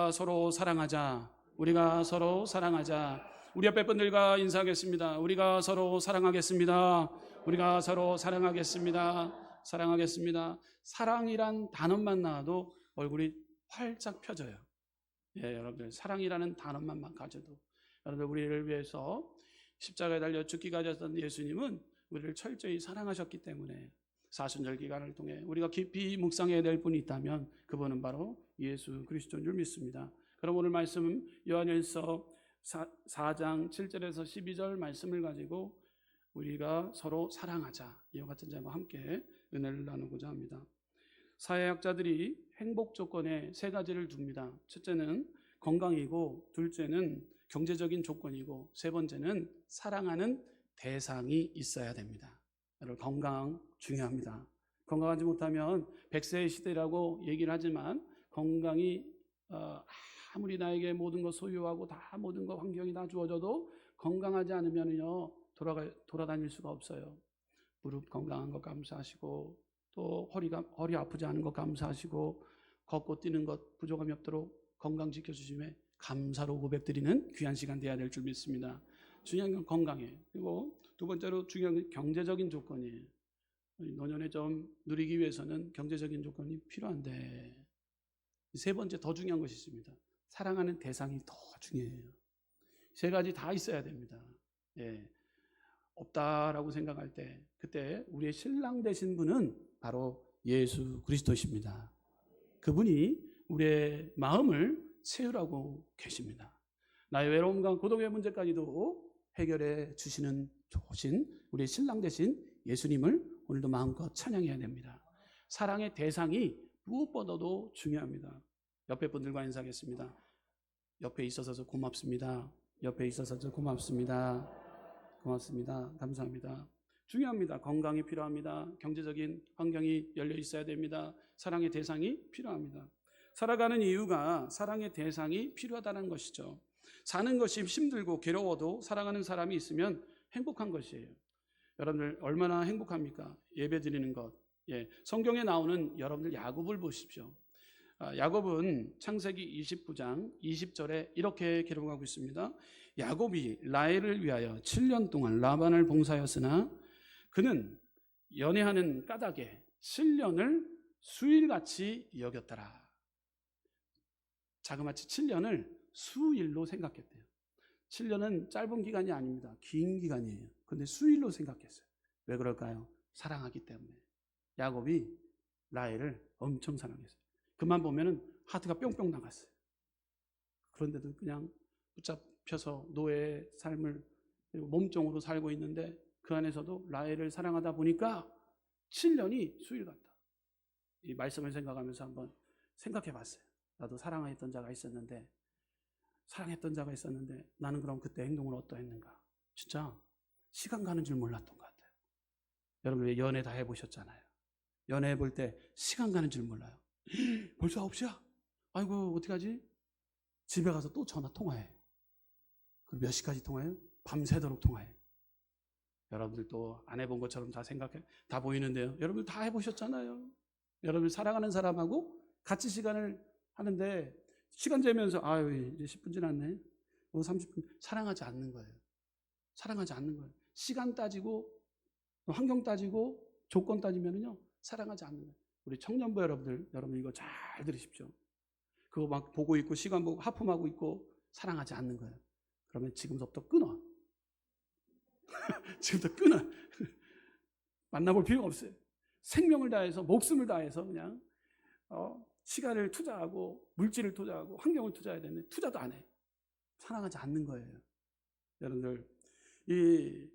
우리가 서로 사랑하자. 우리가 서로 사랑하자. 우리 옆에 분들과 인사하겠습니다. 우리가 서로 사랑하겠습니다. 우리가 서로 사랑하겠습니다. 사랑하겠습니다. 사랑이란 단어만 나와도 얼굴이 활짝 펴져요. 예, 여러분들 사랑이라는 단어만 가져도 여러분들 우리를 위해서 십자가에 달려 죽기까지 하셨던 예수님은 우리를 철저히 사랑하셨기 때문에 사순절 기간을 통해 우리가 깊이 묵상해야 될 분이 있다면 그분은 바로 예수 그리스도인 줄 믿습니다. 그럼 오늘 말씀은 요한일서 4장 7절에서 12절 말씀을 가지고 우리가 서로 사랑하자, 이와 같은 제목과 함께 은혜를 나누고자 합니다. 사회학자들이 행복 조건에 세 가지를 둡니다. 첫째는 건강이고, 둘째는 경제적인 조건이고, 세 번째는 사랑하는 대상이 있어야 됩니다. 여러분, 건강 중요합니다. 건강하지 못하면 100세의 시대라고 얘기를 하지만 건강이 아무리 나에게 모든 것 소유하고 다 모든 것 환경이 다 주어져도 건강하지 않으면요 돌아다닐 수가 없어요. 무릎 건강한 것 감사하시고, 또 허리 아프지 않은 것 감사하시고, 걷고 뛰는 것 부족함이 없도록 건강 지켜주심에 감사로 고백드리는 귀한 시간 되어야 될 줄 믿습니다. 중요한 건 건강이에요. 그리고 두 번째로 중요한 건 경제적인 조건이에요. 노년에 좀 누리기 위해서는 경제적인 조건이 필요한데, 세 번째 더 중요한 것이 있습니다. 사랑하는 대상이 더 중요해요. 세 가지 다 있어야 됩니다. 예. 없다라고 생각할 때 그때 우리의 신랑 되신 분은 바로 예수 그리스도십니다. 그분이 우리의 마음을 채우라고 계십니다. 나의 외로움과 고독의 문제까지도 해결해 주시는 좋으신 우리의 신랑 되신 예수님을 오늘도 마음껏 찬양해야 됩니다. 사랑의 대상이 무엇보다도 중요합니다. 옆에 분들과 인사하겠습니다. 옆에 있어서 고맙습니다. 옆에 있어서 고맙습니다. 고맙습니다. 감사합니다. 중요합니다. 건강이 필요합니다. 경제적인 환경이 열려 있어야 됩니다. 사랑의 대상이 필요합니다. 살아가는 이유가 사랑의 대상이 필요하다는 것이죠. 사는 것이 힘들고 괴로워도 사랑하는 사람이 있으면 행복한 것이에요. 여러분들 얼마나 행복합니까? 예배 드리는 것. 예, 성경에 나오는 여러분들 야곱을 보십시오. 야곱은 창세기 29장 20절에 이렇게 기록하고 있습니다. 야곱이 라헬을 위하여 7년 동안 라반을 봉사하였으나 그는 연애하는 까닭에 7년을 수일같이 여겼더라. 자그마치 7년을 수일로 생각했대요. 7년은 짧은 기간이 아닙니다. 긴 기간이에요. 그런데 수일로 생각했어요. 왜 그럴까요? 사랑하기 때문에. 야곱이 라헬을 엄청 사랑했어요. 그만 보면은 하트가 뿅뿅 나갔어요. 그런데도 그냥 붙잡혀서 노예의 삶을 그리고 몸종으로 살고 있는데 그 안에서도 라헬을 사랑하다 보니까 7년이 수일 같다. 이 말씀을 생각하면서 한번 생각해 봤어요. 나도 사랑했던 자가 있었는데 나는 그럼 그때 행동을 어떠했는가? 진짜 시간 가는 줄 몰랐던 것 같아요. 여러분 연애 다 해보셨잖아요. 연애 해볼 때 시간 가는 줄 몰라요. 벌써 9시야? 아이고 어떡하지? 집에 가서 또 전화 통화해. 그럼 몇 시까지 통화해요? 밤새도록 통화해. 여러분들 또 안 해본 것처럼 다 생각해, 다 보이는데요. 여러분들 다 해보셨잖아요. 여러분들 사랑하는 사람하고 같이 시간을 하는데 시간 재면서 아유 이제 10분 지났네. 30분 사랑하지 않는 거예요. 사랑하지 않는 거예요. 시간 따지고 환경 따지고 조건 따지면은요 사랑하지 않는 거예요. 우리 청년부 여러분 이거 잘 들으십시오. 그거 막 보고 있고 시간 보고 하품하고 있고 사랑하지 않는 거예요. 그러면 지금부터 끊어. 지금부터 끊어. 만나볼 필요가 없어요. 생명을 다해서 목숨을 다해서 그냥 시간을 투자하고 물질을 투자하고 환경을 투자해야 되는데 투자도 안 해. 사랑하지 않는 거예요. 여러분들 이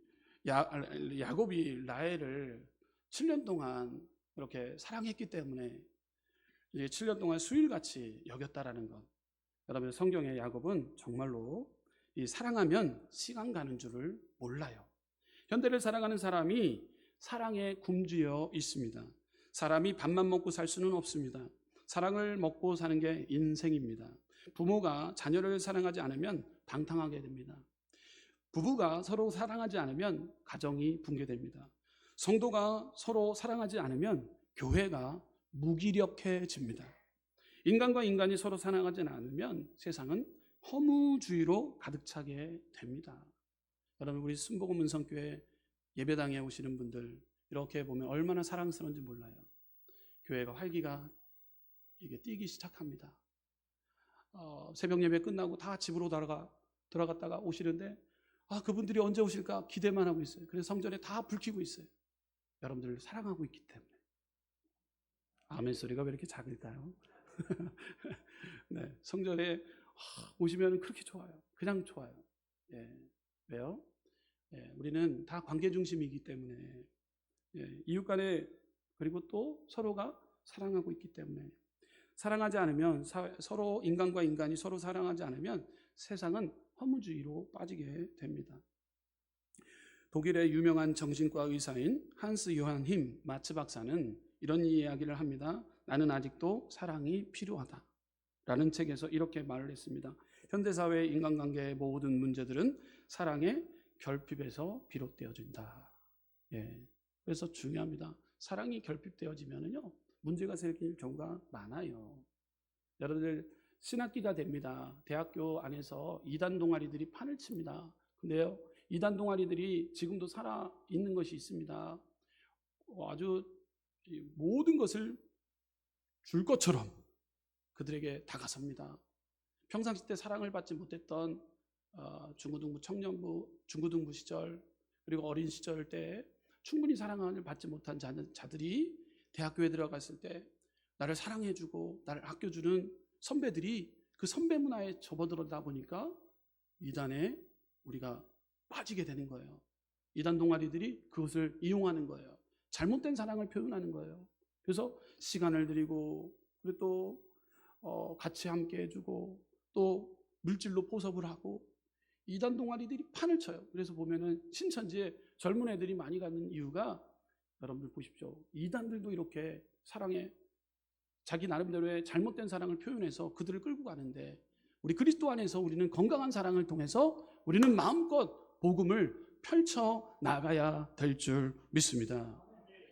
야곱이 라헬을 7년 동안 이렇게 사랑했기 때문에 이제 7년 동안 수일같이 여겼다라는 것. 여러분 성경의 야곱은 정말로 이 사랑하면 시간 가는 줄을 몰라요. 현대를 살아가는 사람이 사랑에 굶주려 있습니다. 사람이 밥만 먹고 살 수는 없습니다. 사랑을 먹고 사는 게 인생입니다. 부모가 자녀를 사랑하지 않으면 방탕하게 됩니다. 부부가 서로 사랑하지 않으면 가정이 붕괴됩니다. 성도가 서로 사랑하지 않으면 교회가 무기력해집니다. 인간과 인간이 서로 사랑하지 않으면 세상은 허무주의로 가득 차게 됩니다. 여러분, 우리 순복음 은성교회 예배당에 오시는 분들 이렇게 보면 얼마나 사랑스러운지 몰라요. 교회가 활기가 이게 뛰기 시작합니다. 새벽 예배 끝나고 다 집으로 들어갔다가 오시는데 그분들이 언제 오실까 기대만 하고 있어요. 그래서 성전에 다 불 켜고 있어요. 여러분들을 사랑하고 있기 때문에. 아멘 소리가 왜 이렇게 작을까요? 네, 성전에 오시면 그렇게 좋아요. 그냥 좋아요. 예, 왜요? 예, 우리는 다 관계 중심이기 때문에, 이웃 간에, 그리고 또 서로가 사랑하고 있기 때문에. 사랑하지 않으면, 서로 인간과 인간이 서로 사랑하지 않으면 세상은 허무주의로 빠지게 됩니다. 독일의 유명한 정신과 의사인 한스 요한 힘 마츠 박사는 이런 이야기를 합니다. 나는 아직도 사랑이 필요하다 라는 책에서 이렇게 말을 했습니다. 현대사회의 인간관계의 모든 문제들은 사랑의 결핍에서 비롯되어진다. 그래서 중요합니다. 사랑이 결핍되어지면요 문제가 생길 경우가 많아요. 여러분들 신학기가 됩니다. 대학교 안에서 이단 동아리들이 판을 칩니다. 근데요, 이단 동아리들이 지금도 살아있는 것이 있습니다. 아주 모든 것을 줄 것처럼 그들에게 다가섭니다. 평상시 때 사랑을 받지 못했던 중고등부 청년부, 중고등부 시절, 그리고 어린 시절 때 충분히 사랑을 받지 못한 자들이 대학교에 들어갔을 때 나를 사랑해주고 나를 아껴주는 선배들이 그 선배 문화에 접어들다 보니까 이단에 우리가 빠지게 되는 거예요. 이단 동아리들이 그것을 이용하는 거예요. 잘못된 사랑을 표현하는 거예요. 그래서 시간을 드리고, 그리고 또 같이 함께 해주고, 또 물질로 포섭을 하고, 이단 동아리들이 판을 쳐요. 그래서 보면은 신천지에 젊은 애들이 많이 가는 이유가, 여러분들 보십시오. 이단들도 이렇게 사랑에 자기 나름대로의 잘못된 사랑을 표현해서 그들을 끌고 가는데, 우리 그리스도 안에서 우리는 건강한 사랑을 통해서 우리는 마음껏 복음을 펼쳐 나가야 될 줄 믿습니다.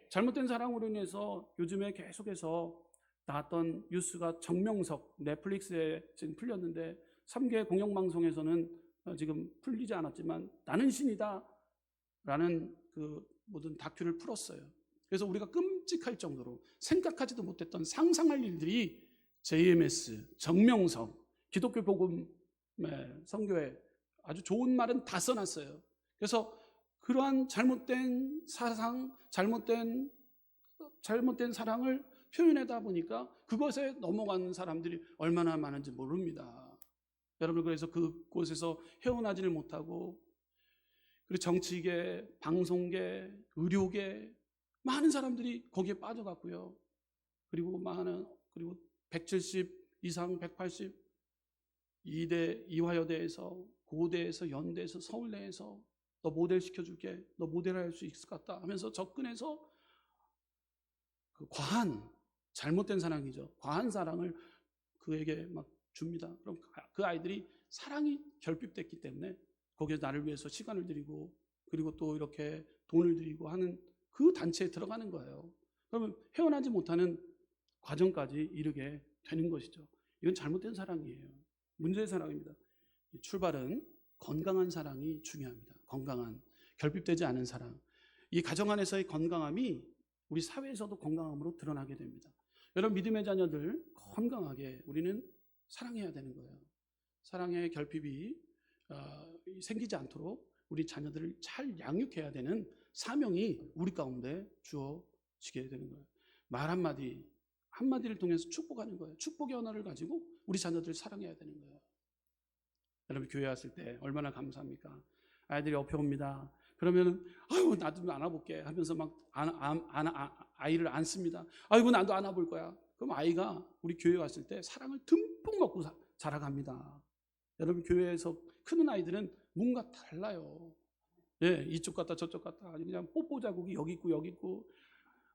잘못된 사랑으로 인해서 요즘에 계속해서 나왔던 뉴스가 정명석, 넷플릭스에 지금 풀렸는데 3개 공영방송에서는 지금 풀리지 않았지만 나는 신이다 라는 그 모든 다큐를 풀었어요. 그래서 우리가 끔찍할 정도로 생각하지도 못했던 상상할 일들이 JMS, 정명석, 기독교 복음 선교회 아주 좋은 말은 다 써놨어요. 그래서 그러한 잘못된 사상, 잘못된 사랑을 표현하다 보니까 그것에 넘어가는 사람들이 얼마나 많은지 모릅니다. 여러분, 그래서 그곳에서 헤어나지를 못하고, 그리고 정치계, 방송계, 의료계 많은 사람들이 거기에 빠져갔고요. 그리고 170 이상, 180 이대, 이화여대에서, 고대에서, 연대에서, 서울대에서 너 모델 시켜줄게, 너 모델 할 수 있을 것 같다 하면서 접근해서 그 과한, 잘못된 사랑이죠. 과한 사랑을 그에게 막 줍니다. 그럼 그 아이들이 사랑이 결핍됐기 때문에 거기에 나를 위해서 시간을 들이고, 그리고 또 이렇게 돈을 들이고 하는 그 단체에 들어가는 거예요. 그러면 헤어나지 못하는 과정까지 이르게 되는 것이죠. 이건 잘못된 사랑이에요. 문제의 사랑입니다. 출발은 건강한 사랑이 중요합니다. 건강한, 결핍되지 않은 사랑. 이 가정 안에서의 건강함이 우리 사회에서도 건강함으로 드러나게 됩니다. 여러분, 믿음의 자녀들 건강하게 우리는 사랑해야 되는 거예요. 사랑의 결핍이 생기지 않도록 우리 자녀들을 잘 양육해야 되는 사명이 우리 가운데 주어지게 되는 거예요. 말 한마디를 통해서 축복하는 거예요. 축복의 언어를 가지고 우리 자녀들을 사랑해야 되는 거예요. 여러분, 교회 왔을 때 얼마나 감사합니까? 아이들이 옆에 옵니다. 그러면은 아유 나도 안아볼게 하면서 막 아이를 안습니다. 아이고 나도 안아볼 거야. 그럼 아이가 우리 교회 왔을 때 사랑을 듬뿍 먹고 자라갑니다. 여러분, 교회에서 크는 아이들은 뭔가 달라요. 이쪽 갔다 저쪽 갔다 아주 그냥 뽀뽀 자국이 여기 있고 여기 있고,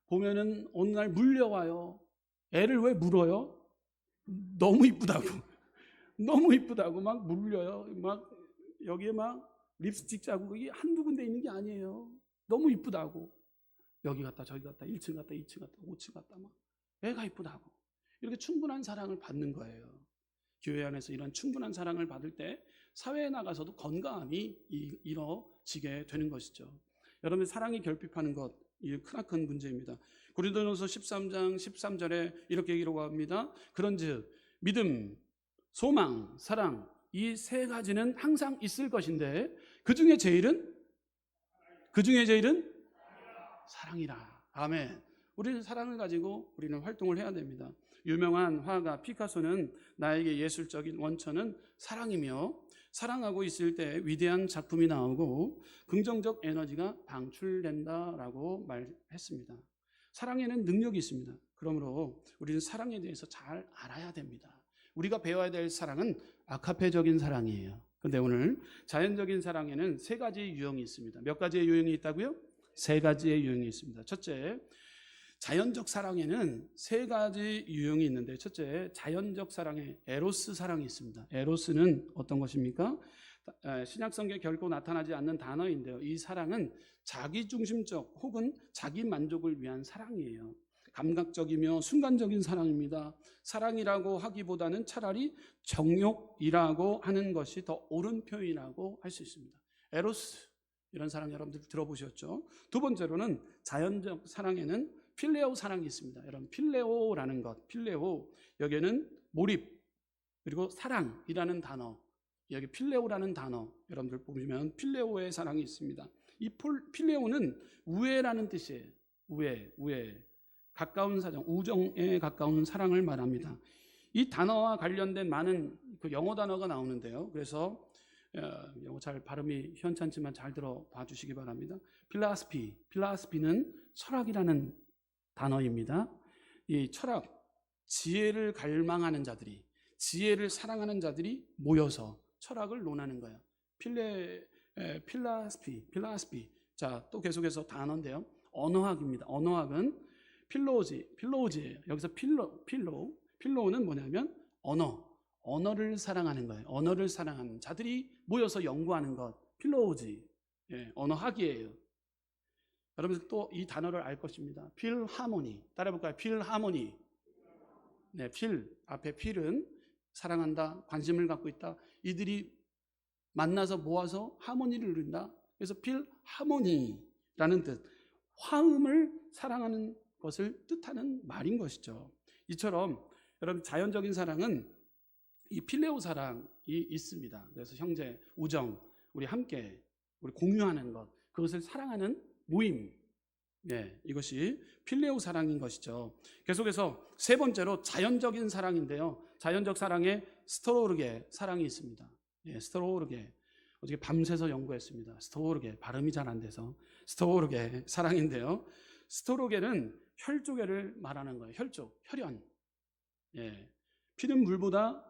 보면은 어느 날 물려와요. 애를 왜 물어요? 너무 이쁘다고. 너무 이쁘다고 막 물려요. 막 여기에 막 립스틱 자국이 한두 군데 있는 게 아니에요. 너무 이쁘다고. 여기 갔다 저기 갔다 1층 갔다 2층 갔다 5층 갔다 막 애가 이쁘다고. 이렇게 충분한 사랑을 받는 거예요. 교회 안에서 이런 충분한 사랑을 받을 때 사회에 나가서도 건강함이 이루어지게 되는 것이죠. 여러분, 사랑이 결핍하는 것, 이 크나큰 문제입니다. 고린도전서 13장 13절에 이렇게 기록합니다. 그런즉 믿음, 소망, 사랑, 이 세 가지는 항상 있을 것인데 그 중에 제일은 사랑이라. 아멘. 우리는 사랑을 가지고 우리는 활동을 해야 됩니다. 유명한 화가 피카소는 나에게 예술적인 원천은 사랑이며 사랑하고 있을 때 위대한 작품이 나오고 긍정적 에너지가 방출된다라고 말했습니다. 사랑에는 능력이 있습니다. 그러므로 우리는 사랑에 대해서 잘 알아야 됩니다. 우리가 배워야 될 사랑은 아카페적인 사랑이에요. 그런데 오늘 자연적인 사랑에는 세 가지 유형이 있습니다. 몇 가지의 유형이 있다고요? 세 가지의 유형이 있습니다. 첫째, 자연적 사랑에는 세 가지 유형이 있는데, 첫째, 자연적 사랑에 에로스 사랑이 있습니다. 에로스는 어떤 것입니까? 신약성경에 결코 나타나지 않는 단어인데요. 이 사랑은 자기중심적 혹은 자기 만족을 위한 사랑이에요. 감각적이며 순간적인 사랑입니다. 사랑이라고 하기보다는 차라리 정욕이라고 하는 것이 더 옳은 표현이라고 할 수 있습니다. 에로스, 이런 사랑 여러분들 들어보셨죠? 두 번째로는 자연적 사랑에는 필레오 사랑이 있습니다. 여러분, 필레오라는 것, 필레오, 여기에는 몰입 그리고 사랑이라는 단어, 여기 필레오라는 단어 여러분들 보시면 필레오의 사랑이 있습니다. 이 필레오는 우애라는 뜻이에요. 우애, 가까운 사정, 우정에 가까운 사랑을 말합니다. 이 단어와 관련된 많은 그 영어 단어가 나오는데요. 그래서 영어 잘 발음이 현찮지만 잘 들어봐 주시기 바랍니다. 필라스피는 철학이라는 단어입니다. 이 철학, 지혜를 갈망하는 자들이, 지혜를 사랑하는 자들이 모여서 철학을 논하는 거예요. 필라스피. 자, 또 계속해서 단어인데요. 언어학입니다. 언어학은 필로우지예요. 여기서 필로우는 뭐냐면 언어를 사랑하는 거예요. 언어를 사랑하는 자들이 모여서 연구하는 것, 필로우지, 언어학이에요. 여러분 또 이 단어를 알 것입니다. 필하모니, 따라해볼까요? 필하모니. 네, 앞에 필은 사랑한다, 관심을 갖고 있다. 이들이 만나서 모아서 하모니를 누린다. 그래서 필하모니라는 뜻, 화음을 사랑하는 것을 뜻하는 말인 것이죠. 이처럼 여러분 자연적인 사랑은 이 필레오 사랑이 있습니다. 그래서 형제, 우정, 우리 함께 우리 공유하는 것, 그것을 사랑하는 모임, 이것이 필레오 사랑인 것이죠. 계속해서 세 번째로 자연적인 사랑인데요. 자연적 사랑에 스토르게 사랑이 있습니다. 스토르게, 어떻게 밤새서 연구했습니다. 스토르게, 발음이 잘 안 돼서 스토르게 사랑인데요. 스토르게는 혈조계를 말하는 거예요. 혈연. 피는 물보다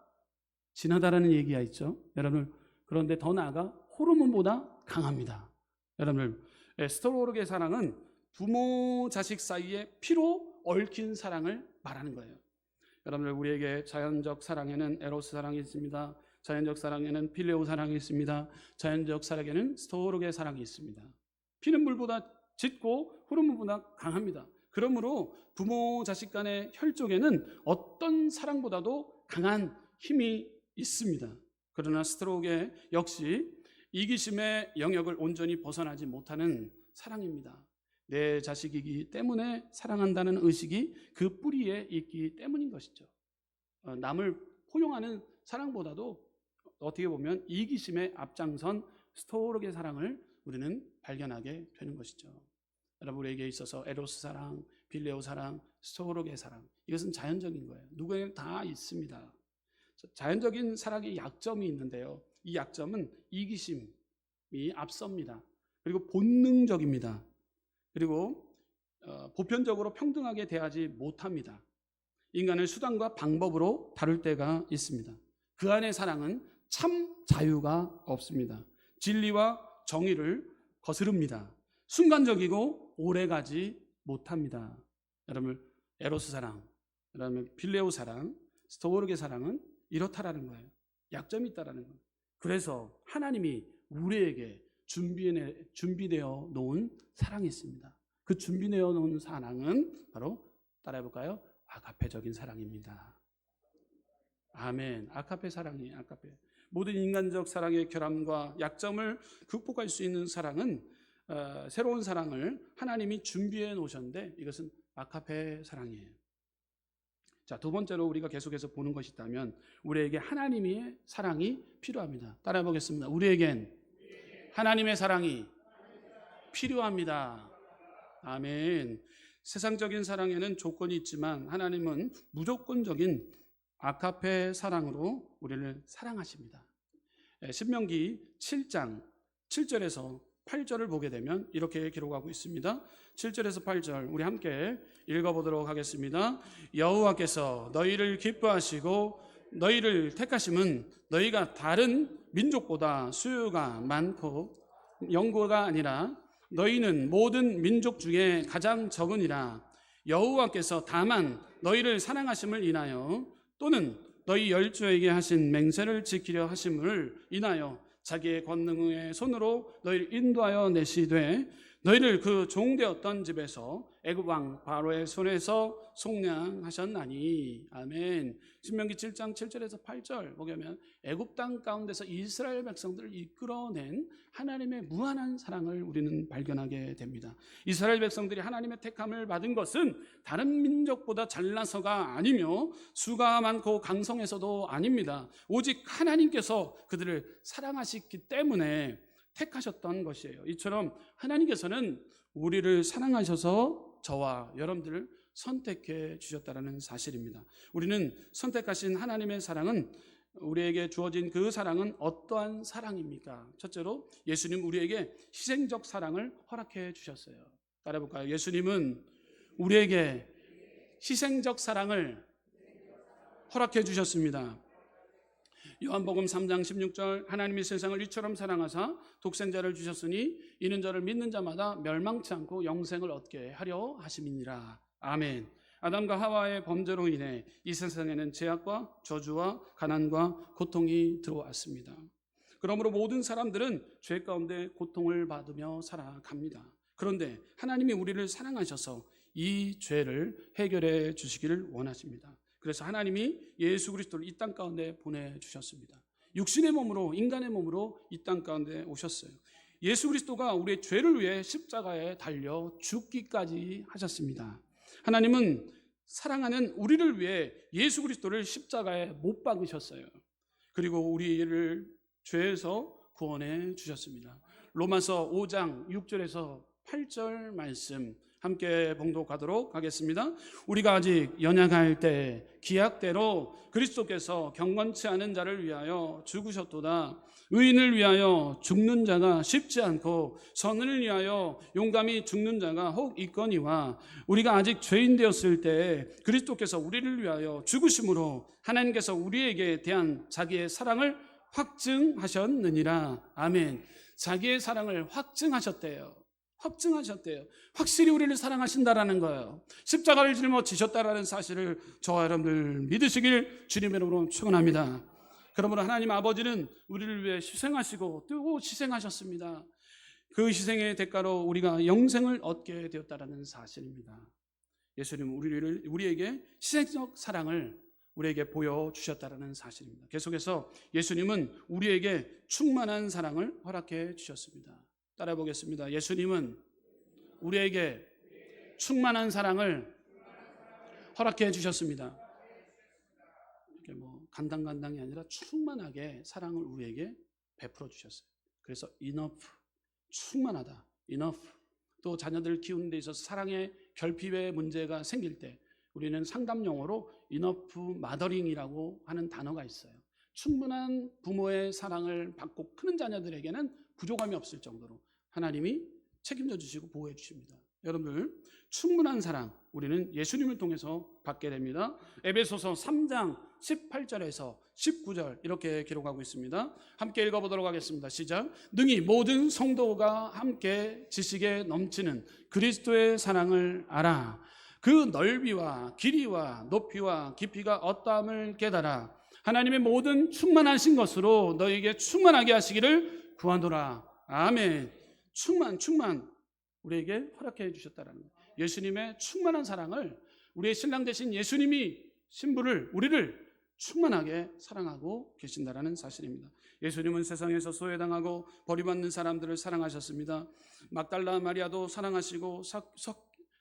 진하다라는 얘기가 있죠. 여러분, 그런데 더 나아가 호르몬보다 강합니다. 여러분, 스토르게 사랑은 부모 자식 사이에 피로 얽힌 사랑을 말하는 거예요. 여러분들, 우리에게 자연적 사랑에는 에로스 사랑이 있습니다. 자연적 사랑에는 필레오 사랑이 있습니다. 자연적 사랑에는 스토르게 사랑이 있습니다. 피는 물보다 짙고 호르몬보다 강합니다. 그러므로 부모 자식 간의 혈족에는 어떤 사랑보다도 강한 힘이 있습니다. 그러나 스토르게 역시 이기심의 영역을 온전히 벗어나지 못하는 사랑입니다. 내 자식이기 때문에 사랑한다는 의식이 그 뿌리에 있기 때문인 것이죠. 남을 포용하는 사랑보다도 어떻게 보면 이기심의 앞장선 스토르게 사랑을 우리는 발견하게 되는 것이죠. 여러분, 우리에게 있어서 에로스 사랑, 필레오 사랑, 스토르게 사랑, 이것은 자연적인 거예요. 누구에게 다 있습니다. 자연적인 사랑의 약점이 있는데요. 이 약점은 이기심이 앞섭니다. 그리고 본능적입니다. 그리고 보편적으로 평등하게 대하지 못합니다. 인간을 수단과 방법으로 다룰 때가 있습니다. 그 안의 사랑은 참 자유가 없습니다. 진리와 정의를 거스릅니다. 순간적이고 오래가지 못합니다. 여러분, 에로스 사랑, 여러분 필레오 사랑, 스토르게 사랑은 이렇다라는 거예요. 약점이 있다라는 거예요. 그래서 하나님이 우리에게 준비되어 놓은 사랑이 있습니다. 그 준비되어 놓은 사랑은 바로 따라해볼까요? 아가페적인 사랑입니다. 아멘. 아가페 사랑이에요. 아가페. 모든 인간적 사랑의 결함과 약점을 극복할 수 있는 사랑은 새로운 사랑을 하나님이 준비해 놓으셨는데 이것은 아가페 사랑이에요. 자, 두 번째로 우리가 계속해서 보는 것이 있다면 우리에게 하나님의 사랑이 필요합니다. 따라해 보겠습니다. 우리에겐 하나님의 사랑이 필요합니다. 아멘. 세상적인 사랑에는 조건이 있지만 하나님은 무조건적인 아가페 사랑으로 우리를 사랑하십니다. 신명기 7장 7절에서 8절을 보게 되면 이렇게 기록하고 있습니다. 7절에서 8절 우리 함께 읽어보도록 하겠습니다. 여호와께서 너희를 기뻐하시고 너희를 택하심은 너희가 다른 민족보다 수요가 많고 영구가 아니라 너희는 모든 민족 중에 가장 적으니라. 여호와께서 다만 너희를 사랑하심을 인하여 또는 너희 열조에게 하신 맹세를 지키려 하심을 인하여 자기의 권능의 손으로 너희를 인도하여 내시되 너희를 그 종되었던 집에서 애굽 왕 바로의 손에서 속량하셨나니. 아멘. 신명기 7장 7절에서 8절 보면 애굽 땅 가운데서 이스라엘 백성들을 이끌어낸 하나님의 무한한 사랑을 우리는 발견하게 됩니다. 이스라엘 백성들이 하나님의 택함을 받은 것은 다른 민족보다 잘나서가 아니며 수가 많고 강성해서도 아닙니다. 오직 하나님께서 그들을 사랑하시기 때문에 택하셨던 것이에요. 이처럼 하나님께서는 우리를 사랑하셔서 저와 여러분들을 선택해 주셨다는 사실입니다. 우리는 선택하신 하나님의 사랑은 우리에게 주어진 그 사랑은 어떠한 사랑입니까? 첫째로 예수님 우리에게 희생적 사랑을 허락해 주셨어요. 따라해볼까요? 예수님은 우리에게 희생적 사랑을 허락해 주셨습니다. 요한복음 3장 16절 하나님이 세상을 이처럼 사랑하사 독생자를 주셨으니 이는 저를 믿는 자마다 멸망치 않고 영생을 얻게 하려 하심이니라. 아멘. 아담과 하와의 범죄로 인해 이 세상에는 죄악과 저주와 가난과 고통이 들어왔습니다. 그러므로 모든 사람들은 죄 가운데 고통을 받으며 살아갑니다. 그런데 하나님이 우리를 사랑하셔서 이 죄를 해결해 주시기를 원하십니다. 그래서 하나님이 예수 그리스도를 이 땅 가운데 보내주셨습니다. 육신의 몸으로 인간의 몸으로 이 땅 가운데 오셨어요. 예수 그리스도가 우리의 죄를 위해 십자가에 달려 죽기까지 하셨습니다. 하나님은 사랑하는 우리를 위해 예수 그리스도를 십자가에 못 박으셨어요. 그리고 우리를 죄에서 구원해 주셨습니다. 로마서 5장 6절에서 8절 말씀 함께 봉독하도록 하겠습니다. 우리가 아직 연약할 때 기약대로 그리스도께서 경건치 않은 자를 위하여 죽으셨도다. 의인을 위하여 죽는 자가 쉽지 않고 선을 위하여 용감히 죽는 자가 혹 있거니와 우리가 아직 죄인 되었을 때 그리스도께서 우리를 위하여 죽으심으로 하나님께서 우리에게 대한 자기의 사랑을 확증하셨느니라. 아멘. 자기의 사랑을 확증하셨대요. 확실히 우리를 사랑하신다라는 거예요. 십자가를 짊어지셨다라는 사실을 저와 여러분들 믿으시길 주님의 이름으로 축원합니다. 그러므로 하나님 아버지는 우리를 위해 희생하시고 또 희생하셨습니다. 그 희생의 대가로 우리가 영생을 얻게 되었다라는 사실입니다. 예수님은 우리에게 희생적 사랑을 우리에게 보여주셨다라는 사실입니다. 계속해서 예수님은 우리에게 충만한 사랑을 허락해 주셨습니다. 따라해 보겠습니다. 예수님은 우리에게 충만한 사랑을 허락해 주셨습니다. 이렇게 간당간당이 아니라 충만하게 사랑을 우리에게 베풀어 주셨어요. 그래서 enough, 충만하다, enough. 또 자녀들 키우는 데 있어서 사랑의 결핍의 문제가 생길 때 우리는 상담 용어로 enough mothering이라고 하는 단어가 있어요. 충분한 부모의 사랑을 받고 크는 자녀들에게는 부족함이 없을 정도로 하나님이 책임져 주시고 보호해 주십니다. 여러분들 충분한 사랑 우리는 예수님을 통해서 받게 됩니다. 에베소서 3장 18절에서 19절 이렇게 기록하고 있습니다. 함께 읽어보도록 하겠습니다. 시작. 능히 모든 성도가 함께 지식에 넘치는 그리스도의 사랑을 알아. 그 넓이와 길이와 높이와 깊이가 어떠함을 깨달아. 하나님의 모든 충만하신 것으로 너희에게 충만하게 하시기를 구하노라. 아멘. 충만 우리에게 허락해 주셨다는 거예요. 예수님의 충만한 사랑을 우리의 신랑 되신 예수님이 신부를, 우리를 충만하게 사랑하고 계신다라는 사실입니다. 예수님은 세상에서 소외당하고 버림받는 사람들을 사랑하셨습니다. 막달라 마리아도 사랑하시고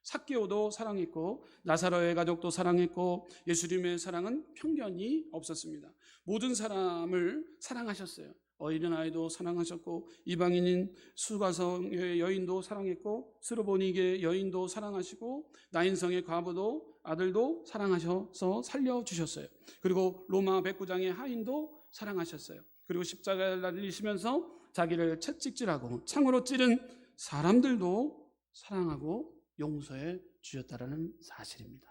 삭개오도 사랑했고 나사로의 가족도 사랑했고 예수님의 사랑은 편견이 없었습니다. 모든 사람을 사랑하셨어요. 어린아이도 사랑하셨고 이방인인 수가성의 여인도 사랑했고 스르보니게 여인도 사랑하시고 나인성의 과부도 아들도 사랑하셔서 살려주셨어요. 그리고 로마 백부장의 하인도 사랑하셨어요. 그리고 십자가를 달리시면서 자기를 채찍질하고 창으로 찌른 사람들도 사랑하고 용서해 주셨다라는 사실입니다.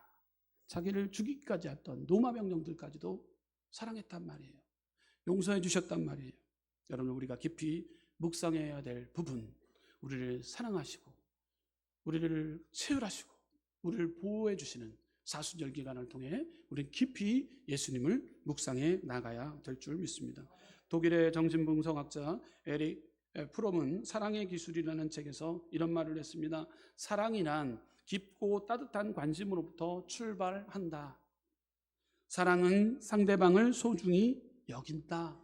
자기를 죽이기까지 했던 로마 병정들까지도 사랑했단 말이에요. 용서해 주셨단 말이에요. 여러분, 우리가 깊이 묵상해야 될 부분, 우리를 사랑하시고 우리를 채울하시고 우리를 보호해 주시는 사순절 기간을 통해 우리는 깊이 예수님을 묵상해 나가야 될 줄 믿습니다. 독일의 정신분석학자 에릭 프롬은 사랑의 기술이라는 책에서 이런 말을 했습니다. 사랑이란 깊고 따뜻한 관심으로부터 출발한다. 사랑은 상대방을 소중히 여긴다.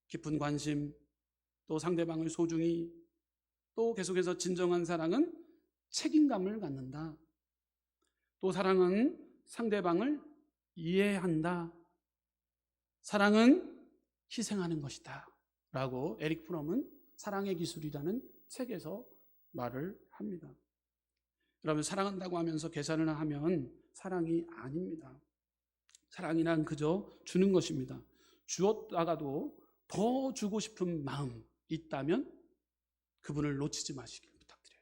깊은 관심, 또 상대방을 소중히, 또 계속해서 진정한 사랑은 책임감을 갖는다. 또 사랑은 상대방을 이해한다. 사랑은 희생하는 것이다 라고 에릭 프롬은 사랑의 기술이라는 책에서 말을 합니다. 여러분, 사랑한다고 하면서 계산을 하면 사랑이 아닙니다. 사랑이란 그저 주는 것입니다. 주었다가도 더 주고 싶은 마음 있다면 그분을 놓치지 마시길 부탁드려요.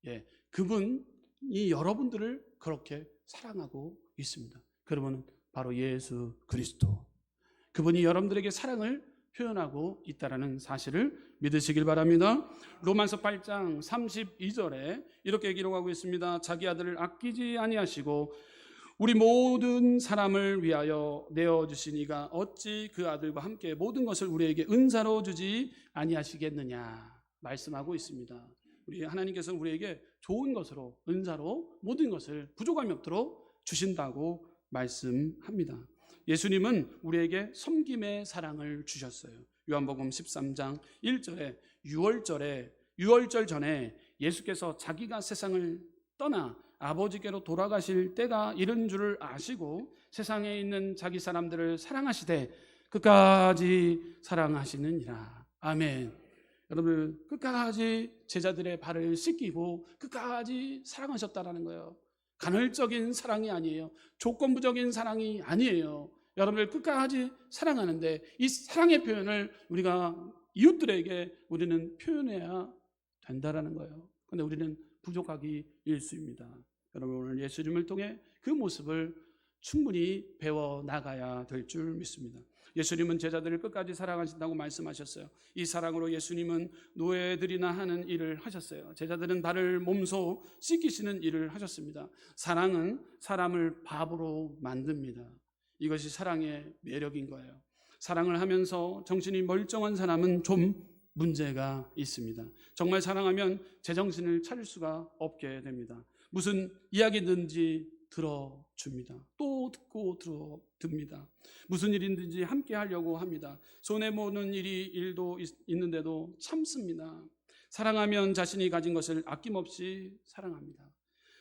예, 그분이 여러분들을 그렇게 사랑하고 있습니다. 그러면 바로 예수 그리스도, 그분이 여러분들에게 사랑을 표현하고 있다는 사실을 믿으시길 바랍니다. 로마서 8장 32절에 이렇게 기록하고 있습니다. 자기 아들을 아끼지 아니하시고 우리 모든 사람을 위하여 내어주신 이가 어찌 그 아들과 함께 모든 것을 우리에게 은사로 주지 아니하시겠느냐 말씀하고 있습니다. 우리 하나님께서는 우리에게 좋은 것으로, 은사로 모든 것을 부족함이 없도록 주신다고 말씀합니다. 예수님은 우리에게 섬김의 사랑을 주셨어요. 요한복음 13장 1절에 유월절 전에 예수께서 자기가 세상을 떠나 아버지께로 돌아가실 때가 이른 줄을 아시고 세상에 있는 자기 사람들을 사랑하시되 끝까지 사랑하시느니라. 아멘. 여러분, 끝까지 제자들의 발을 씻기고 끝까지 사랑하셨다라는 거예요. 간헐적인 사랑이 아니에요. 조건부적인 사랑이 아니에요. 여러분을 끝까지 사랑하는데 이 사랑의 표현을 우리가 이웃들에게 우리는 표현해야 된다라는 거예요. 그런데 우리는 부족하기 일쑤입니다. 여러분, 오늘 예수님을 통해 그 모습을 충분히 배워 나가야 될 줄 믿습니다. 예수님은 제자들을 끝까지 사랑하신다고 말씀하셨어요. 이 사랑으로 예수님은 노예들이나 하는 일을 하셨어요. 제자들은 발을 몸소 씻기시는 일을 하셨습니다. 사랑은 사람을 바보로 만듭니다. 이것이 사랑의 매력인 거예요. 사랑을 하면서 정신이 멀쩡한 사람은 좀 문제가 있습니다. 정말 사랑하면 제정신을 차릴 수가 없게 됩니다. 무슨 이야기든지 들어줍니다. 또 듣고 듣습니다. 무슨 일이든지 함께 하려고 합니다. 손해보는 일도 있는데도 참습니다. 사랑하면 자신이 가진 것을 아낌없이 사랑합니다.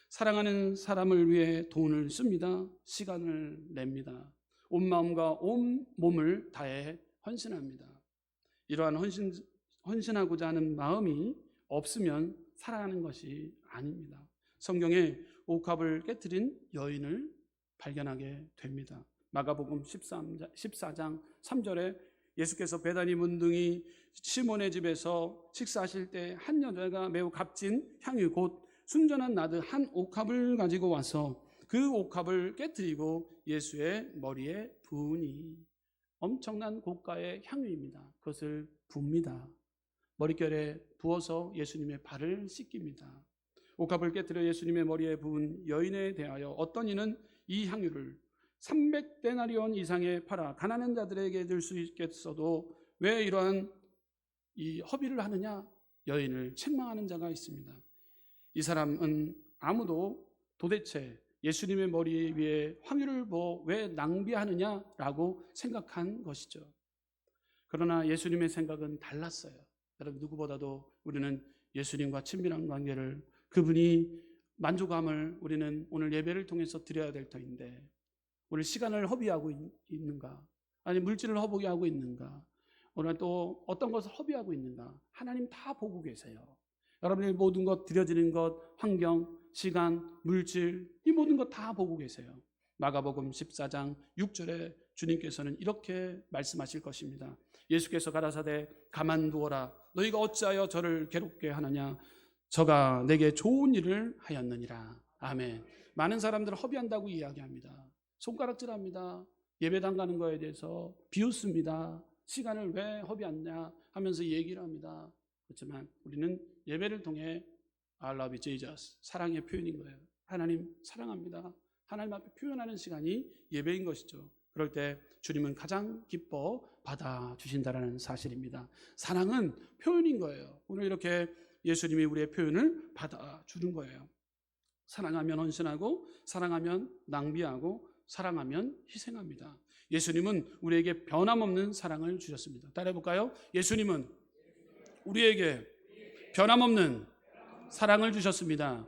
사랑하는 사람을 위해 돈을 씁니다. 시간을 냅니다. 온 마음과 온 몸을 다해 헌신합니다. 이러한 헌신하고자 하는 마음이 없으면 사랑하는 것이 아닙니다. 성경에 옥합을 깨뜨린 여인을 발견하게 됩니다. 마가복음 14장 3절에 예수께서 베다니 문둥이 시몬의 집에서 식사하실 때 한 여자가 매우 값진 향유 곧 순전한 나드 한 옥합을 가지고 와서 그 옥합을 깨뜨리고 예수의 머리에 부으니, 엄청난 고가의 향유입니다. 그것을 붓니다. 머릿결에 부어서 예수님의 발을 씻깁니다. 옥합을 깨뜨려 예수님의 머리에 부은 여인에 대하여 어떤 이는 이 향유를 300데나리온 이상에 팔아 가난한 자들에게 줄 수 있겠어도 왜 이러한 이 허비를 하느냐, 여인을 책망하는 자가 있습니다. 이 사람은 아무도 도대체 예수님의 머리 위에 황유를 왜 낭비하느냐라고 생각한 것이죠. 그러나 예수님의 생각은 달랐어요. 여러분, 누구보다도 우리는 예수님과 친밀한 관계를, 그분이 만족함을 우리는 오늘 예배를 통해서 드려야 될 터인데, 오늘 시간을 허비하고 있는가? 아니 물질을 허비하고 있는가? 오늘 또 어떤 것을 허비하고 있는가? 하나님 다 보고 계세요. 여러분의 모든 것, 드려지는 것, 환경, 시간, 물질, 이 모든 것 다 보고 계세요. 마가복음 14장 6절에 주님께서는 이렇게 말씀하실 것입니다. 예수께서 가라사대 가만두어라. 너희가 어찌하여 저를 괴롭게 하느냐? 저가 내게 좋은 일을 하였느니라. 아멘. 많은 사람들은 허비한다고 이야기합니다. 손가락질합니다. 예배당 가는 거에 대해서 비웃습니다. 시간을 왜 허비하냐 하면서 얘기를 합니다. 그렇지만 우리는 예배를 통해 I love you, Jesus, 사랑의 표현인 거예요. 하나님 사랑합니다. 하나님 앞에 표현하는 시간이 예배인 것이죠. 그럴 때 주님은 가장 기뻐 받아주신다는 사실입니다. 사랑은 표현인 거예요. 오늘 이렇게 예수님이 우리의 표현을 받아주는 거예요. 사랑하면 헌신하고, 사랑하면 낭비하고, 사랑하면 희생합니다. 예수님은 우리에게 변함없는 사랑을 주셨습니다. 따라해볼까요? 예수님은 우리에게 변함없는 사랑을 주셨습니다.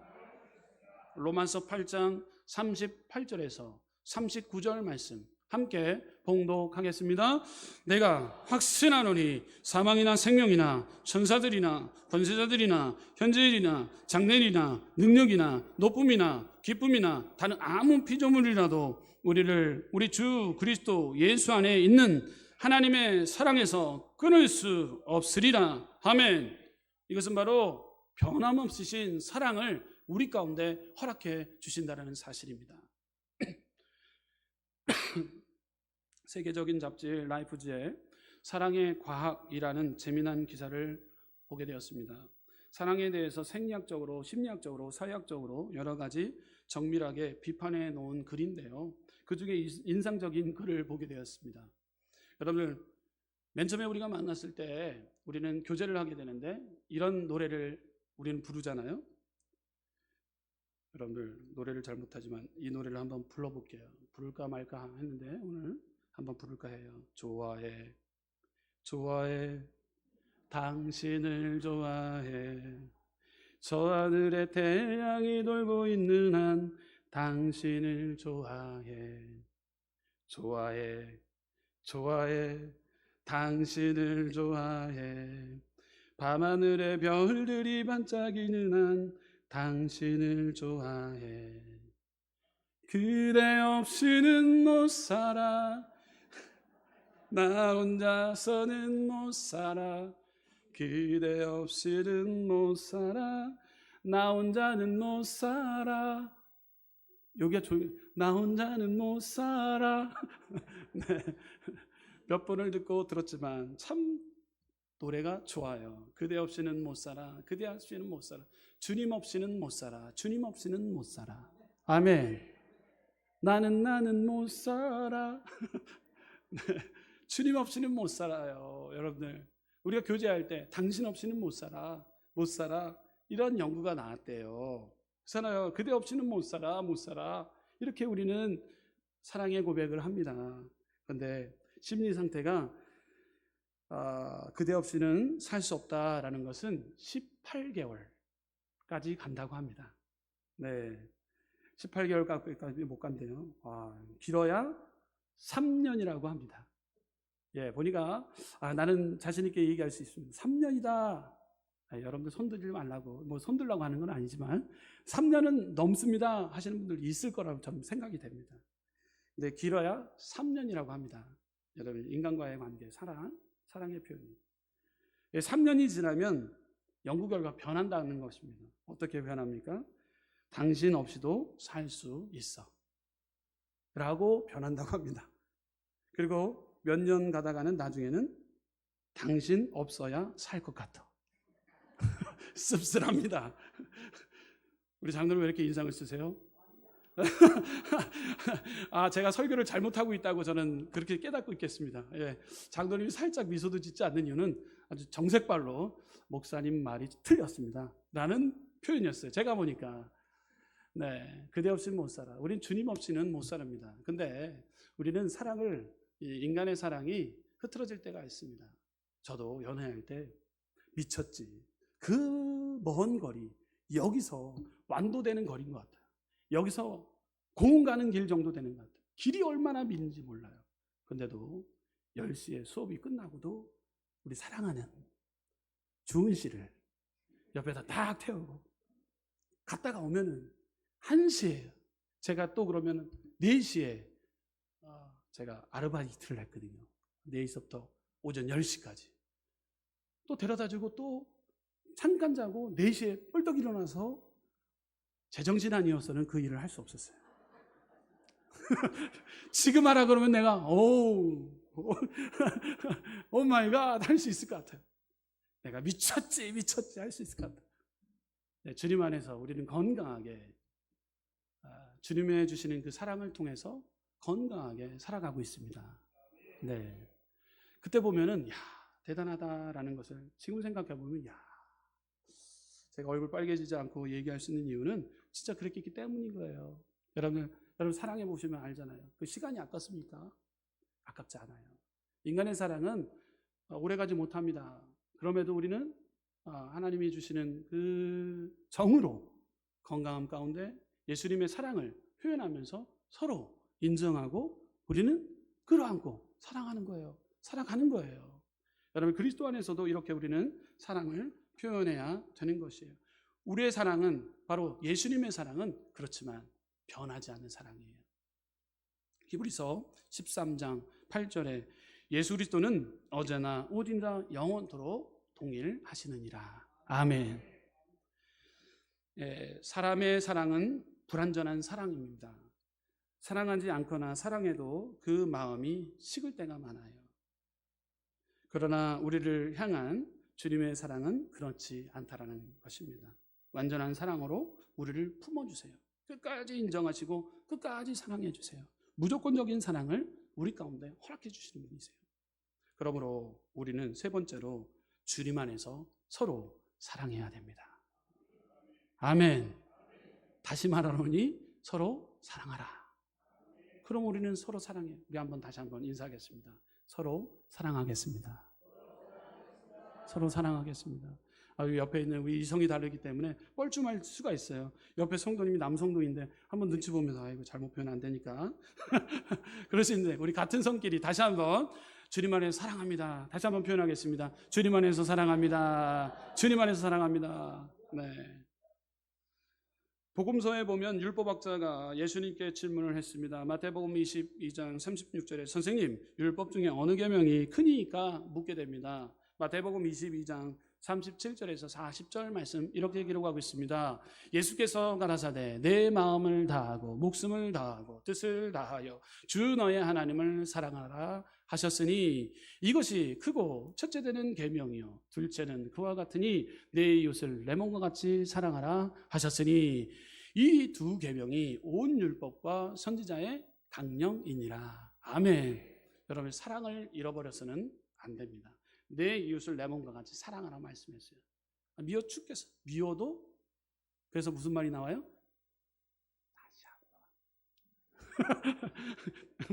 로마서 8장 38절에서 39절 말씀 함께 봉독하겠습니다. 내가 확신하노니 사망이나 생명이나 천사들이나 권세자들이나 현재일이나 장래일이나 능력이나 높음이나 기쁨이나 다른 아무 피조물이라도 우리를 우리 주 그리스도 예수 안에 있는 하나님의 사랑에서 끊을 수 없으리라. 아멘. 이것은 바로 변함없으신 사랑을 우리 가운데 허락해 주신다는 사실입니다. 세계적인 잡지 라이프지에 사랑의 과학이라는 재미난 기사를 보게 되었습니다. 사랑에 대해서 생리학적으로, 심리학적으로, 사회학적으로 여러 가지 정밀하게 비판해 놓은 글인데요. 그 중에 인상적인 글을 보게 되었습니다. 여러분들, 맨 처음에 우리가 만났을 때 우리는 교제를 하게 되는데 이런 노래를 우리는 부르잖아요. 여러분들 노래를 잘 못하지만 이 노래를 한번 불러볼게요. 부를까 말까 했는데 오늘 한번 부를까 해요. 좋아해, 좋아해, 당신을 좋아해. 저 하늘에 태양이 돌고 있는 한 당신을 좋아해. 좋아해, 좋아해, 당신을 좋아해. 밤하늘에 별들이 반짝이는 한 당신을 좋아해. 그대 없이는 못 살아. 나 혼자서는 못 살아. 그대 없이는 못 살아. 나 혼자는 못 살아. 여기가 나 혼자는 못 살아. 네. 몇 번을 듣고 들었지만 참 노래가 좋아요. 그대 없이는 못 살아. 그대 없이는 못 살아. 주님 없이는 못 살아. 주님 없이는 못 살아. 아멘. 나는 못 살아. 네. 주님 없이는 못 살아요. 여러분들, 우리가 교제할 때 당신 없이는 못 살아. 못 살아. 이런 연구가 나왔대요. 그렇잖아요. 그대 없이는 못 살아. 못 살아. 이렇게 우리는 사랑의 고백을 합니다. 그런데 심리 상태가 그대 없이는 살 수 없다라는 것은 18개월까지 간다고 합니다. 네, 18개월까지 못 간대요. 길어야 3년이라고 합니다. 예, 보니까 나는 자신 있게 얘기할 수 있습니다. 3년이다. 여러분들 손들지 말라고, 뭐 손들라고 하는 건 아니지만 3년은 넘습니다 하시는 분들 있을 거라고 저는 생각이 됩니다. 근데 길어야 3년이라고 합니다. 여러분, 인간과의 관계, 사랑의 표현이 3년이 지나면 연구 결과 변한다는 것입니다. 어떻게 변합니까? 당신 없이도 살 수 있어 라고 변한다고 합니다. 그리고 몇 년 가다가는 나중에는 당신 없어야 살 것 같아. 씁쓸합니다. 우리 장로님 왜 이렇게 인상을 쓰세요? 제가 설교를 잘못하고 있다고 저는 그렇게 깨닫고 있겠습니다. 예, 장로님이 살짝 미소도 짓지 않는 이유는 아주 정색발로 목사님 말이 틀렸습니다 라는 표현이었어요. 제가 보니까 네, 그대 없이는 못 살아. 우린 주님 없이는 못 삽니다. 근데 우리는 사랑을, 인간의 사랑이 흐트러질 때가 있습니다. 저도 연애할 때 미쳤지. 그 먼 거리, 여기서 완도되는 거리인 것 같아요. 여기서 공원 가는 길 정도 되는 것 같아요. 길이 얼마나 미는지 몰라요. 근데도 10시에 수업이 끝나고도 우리 사랑하는 주은 씨를 옆에다 딱 태우고 갔다가 오면은 1시에, 제가 또 그러면 4시에 제가 아르바이트를 했거든요. 4시부터 오전 10시까지. 또 데려다 주고 또 잠깐 자고 4시에 뻘떡 일어나서 제정신 아니어서는 그 일을 할 수 없었어요. 지금 하라 그러면 내가 오 마이 갓 할 수 있을 것 같아요. 내가 미쳤지 할 수 있을 것 같아요. 네, 주님 안에서 우리는 건강하게 주님의 주시는 그 사랑을 통해서 건강하게 살아가고 있습니다. 네, 그때 보면은 야, 대단하다라는 것을 지금 생각해 보면, 야, 제가 얼굴 빨개지지 않고 얘기할 수 있는 이유는 진짜 그랬기 때문인 거예요. 여러분 사랑해 보시면 알잖아요. 그 시간이 아깝습니까? 아깝지 않아요. 인간의 사랑은 오래가지 못합니다. 그럼에도 우리는 하나님이 주시는 그 정으로 건강함 가운데 예수님의 사랑을 표현하면서 서로 인정하고 우리는 끌어안고 사랑하는 거예요. 살아가는 거예요. 여러분, 그리스도 안에서도 이렇게 우리는 사랑을 표현해야 되는 것이에요. 우리의 사랑은, 바로 예수님의 사랑은 그렇지만 변하지 않는 사랑이에요. 히브리서 13장 8절에 예수 그리스도는 어제나 오직나 영원토록 동일하시느니라. 아멘. 사람의 사랑은 불완전한 사랑입니다. 사랑하지 않거나 사랑해도 그 마음이 식을 때가 많아요. 그러나 우리를 향한 주님의 사랑은 그렇지 않다라는 것입니다. 완전한 사랑으로 우리를 품어주세요. 끝까지 인정하시고 끝까지 사랑해 주세요. 무조건적인 사랑을 우리 가운데 허락해 주시는 분이세요. 그러므로 우리는 세 번째로 주님 안에서 서로 사랑해야 됩니다. 아멘. 다시 말하노니 서로 사랑하라. 그럼 우리는 서로 사랑해요. 우리 다시 한번 인사하겠습니다. 서로 사랑하겠습니다. 서로 사랑하겠습니다. 옆에 있는 우리 이성이 다르기 때문에 뻘쭘할 수가 있어요. 옆에 성도님이 남성도인데 한번 눈치 보면서 이거 잘못 표현 안 되니까 그럴 수 있는데, 우리 같은 성끼리 다시 한번 주님 안에서 사랑합니다. 다시 한번 표현하겠습니다. 주님 안에서 사랑합니다. 주님 안에서 사랑합니다. 네. 복음서에 보면 율법학자가 예수님께 질문을 했습니다. 마태복음 22장 36절에 선생님, 율법 중에 어느 계명이 크니까 묻게 됩니다. 마태복음 22장 37절에서 40절 말씀 이렇게 기록하고 있습니다. 예수께서 가라사대 내 마음을 다하고 목숨을 다하고 뜻을 다하여 주 너의 하나님을 사랑하라 하셨으니 이것이 크고 첫째 되는 계명이요 둘째는 그와 같으니 내 이웃을 내 몸과 같이 사랑하라 하셨으니 이 두 계명이 온 율법과 선지자의 강령이니라. 아멘. 여러분, 사랑을 잃어버려서는 안 됩니다. 내 이웃을 내 몸과 같이 사랑하라 말씀했어요. 미워 죽겠어. 미워도, 그래서 무슨 말이 나와요? 다시 한번.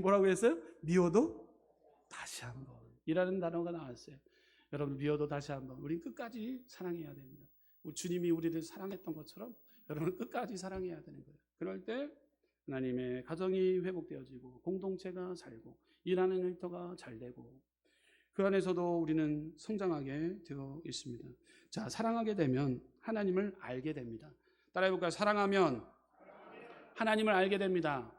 뭐라고 했어요? 미워도 다시 한번 이라는 단어가 나왔어요. 여러분, 미워도 다시 한번. 우리 끝까지 사랑해야 됩니다. 주님이 우리를 사랑했던 것처럼 여러분 끝까지 사랑해야 되는 거예요. 그럴 때 하나님의 가정이 회복되어지고 공동체가 살고 일하는 일터가 잘 되고 그 안에서도 우리는 성장하게 되어 있습니다. 자, 사랑하게 되면 하나님을 알게 됩니다. 따라해볼까요? 사랑하면 하나님을 알게 됩니다.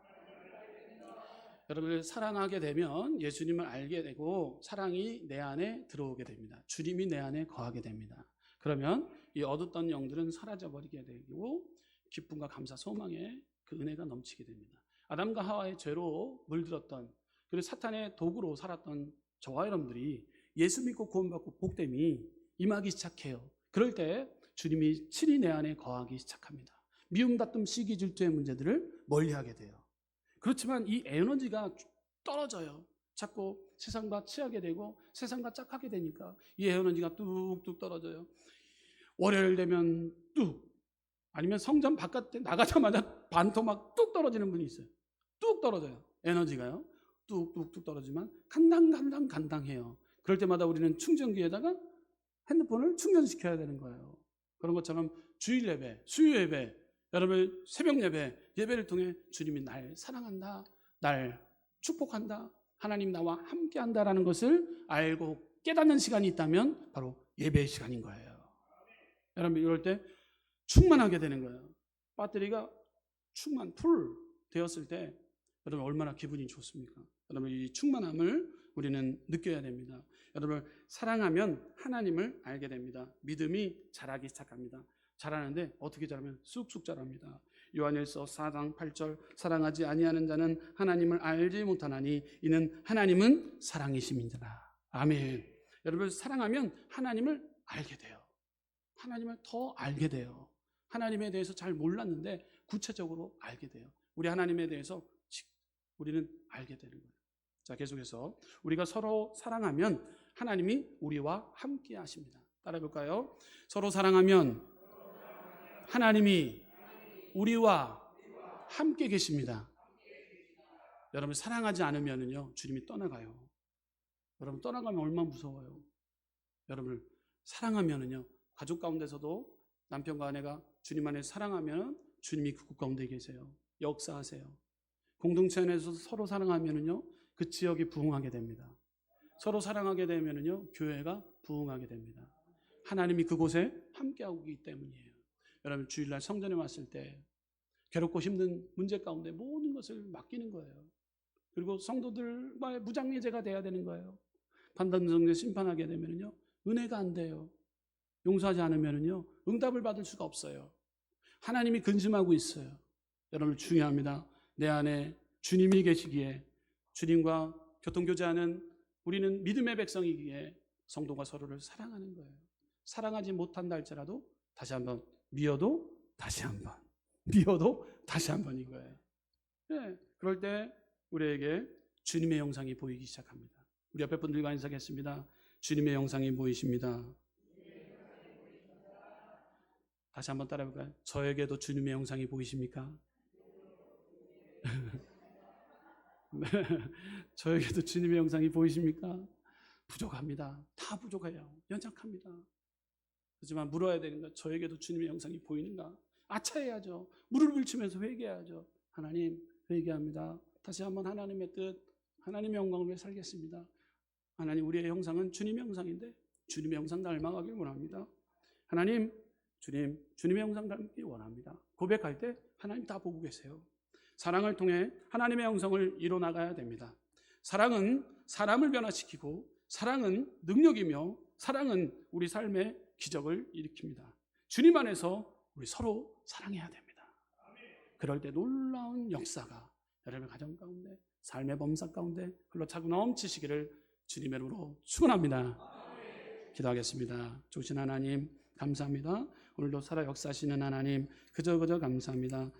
여러분들, 사랑하게 되면 예수님을 알게 되고 사랑이 내 안에 들어오게 됩니다. 주님이 내 안에 거하게 됩니다. 그러면 이 어둡던 영들은 사라져버리게 되고 기쁨과 감사, 소망에 그 은혜가 넘치게 됩니다. 아담과 하와의 죄로 물들었던, 그리고 사탄의 도구로 살았던 저와 여러분들이 예수 믿고 구원받고 복됨이 임하기 시작해요. 그럴 때 주님이 친히 내 안에 거하기 시작합니다. 미움, 다툼, 시기, 질투의 문제들을 멀리하게 돼요. 그렇지만 이 에너지가 떨어져요. 자꾸 세상과 취하게 되고 세상과 짝하게 되니까 이 에너지가 뚝뚝 떨어져요. 월요일 되면 뚝, 아니면 성전 바깥에 나가자마자 반토 막 뚝 떨어지는 분이 있어요. 뚝 떨어져요. 에너지가요. 뚝뚝뚝 떨어지만 간당해요. 그럴 때마다 우리는 충전기에다가 핸드폰을 충전시켜야 되는 거예요. 그런 것처럼 주일 예배, 수요 예배, 여러분 새벽 예배를 통해 주님이 날 사랑한다, 날 축복한다, 하나님 나와 함께한다라는 것을 알고 깨닫는 시간이 있다면 바로 예배의 시간인 거예요. 여러분 이럴 때 충만하게 되는 거예요. 배터리가 풀 되었을 때 여러분 얼마나 기분이 좋습니까? 여러분 이 충만함을 우리는 느껴야 됩니다. 여러분 사랑하면 하나님을 알게 됩니다. 믿음이 자라기 시작합니다. 자라는데 어떻게 자라면 쑥쑥 자랍니다. 요한일서 4장 8절 사랑하지 아니하는 자는 하나님을 알지 못하나니 이는 하나님은 사랑이심이니라. 아멘. 여러분 사랑하면 하나님을 알게 돼요. 하나님을 더 알게 돼요. 하나님에 대해서 잘 몰랐는데 구체적으로 알게 돼요. 우리 하나님에 대해서 우리는 알게 되는 거예요. 자, 계속해서 우리가 서로 사랑하면 하나님이 우리와 함께 하십니다. 따라해 볼까요? 서로 사랑하면 하나님이 우리와 함께 계십니다. 여러분 사랑하지 않으면요 주님이 떠나가요. 여러분 떠나가면 얼마나 무서워요. 여러분 사랑하면요 가족 가운데서도 남편과 아내가 주님 안에 사랑하면 주님이 그 가운데 계세요. 역사하세요. 공동체 안에서 서로 사랑하면요 그 지역이 부흥하게 됩니다. 서로 사랑하게 되면요 교회가 부흥하게 됩니다. 하나님이 그곳에 함께하고 있기 때문이에요. 여러분 주일날 성전에 왔을 때 괴롭고 힘든 문제 가운데 모든 것을 맡기는 거예요. 그리고 성도들과의 무장예제가 돼야 되는 거예요. 판단정죄 심판하게 되면요 은혜가 안 돼요. 용서하지 않으면요 응답을 받을 수가 없어요. 하나님이 근심하고 있어요. 여러분 중요합니다. 내 안에 주님이 계시기에 주님과 교통교제하는 우리는 믿음의 백성이기에 성도가 서로를 사랑하는 거예요. 사랑하지 못한다 할지라도 다시 한번 미워도 다시 한번 미워도 다시 한번인 거예요. 네, 그럴 때 우리에게 주님의 영상이 보이기 시작합니다. 우리 옆에 분들과 인사하겠습니다. 주님의 영상이 보이십니다. 다시 한번 따라해볼까요? 저에게도 주님의 영상이 보이십니까? 네, 저에게도 주님의 영상이 보이십니까? 부족합니다. 다 부족해요. 연약합니다. 하지만 물어야 되는 것, 저에게도 주님의 영상이 보이는가? 아차해야죠. 무릎을 밀치면서 회개해야죠. 하나님 회개합니다. 다시 한번 하나님의 뜻, 하나님의 영광을 위해 살겠습니다. 하나님 우리의 형상은 주님의 형상인데 주님의 형상 닮아가길 원합니다. 하나님 주님의 형상 닮기 원합니다. 고백할 때 하나님 다 보고 계세요. 사랑을 통해 하나님의 형상을 이뤄나가야 됩니다. 사랑은 사람을 변화시키고 사랑은 능력이며 사랑은 우리 삶의 기적을 일으킵니다. 주님 안에서 우리 서로 사랑해야 됩니다. 그럴 때 놀라운 역사가 여러분의 가정 가운데 삶의 범사 가운데 흘러차고 넘치시기를 주님의 이름으로 축원합니다. 기도하겠습니다. 좋으신 하나님 감사합니다. 오늘도 살아 역사하시는 하나님 그저 감사합니다.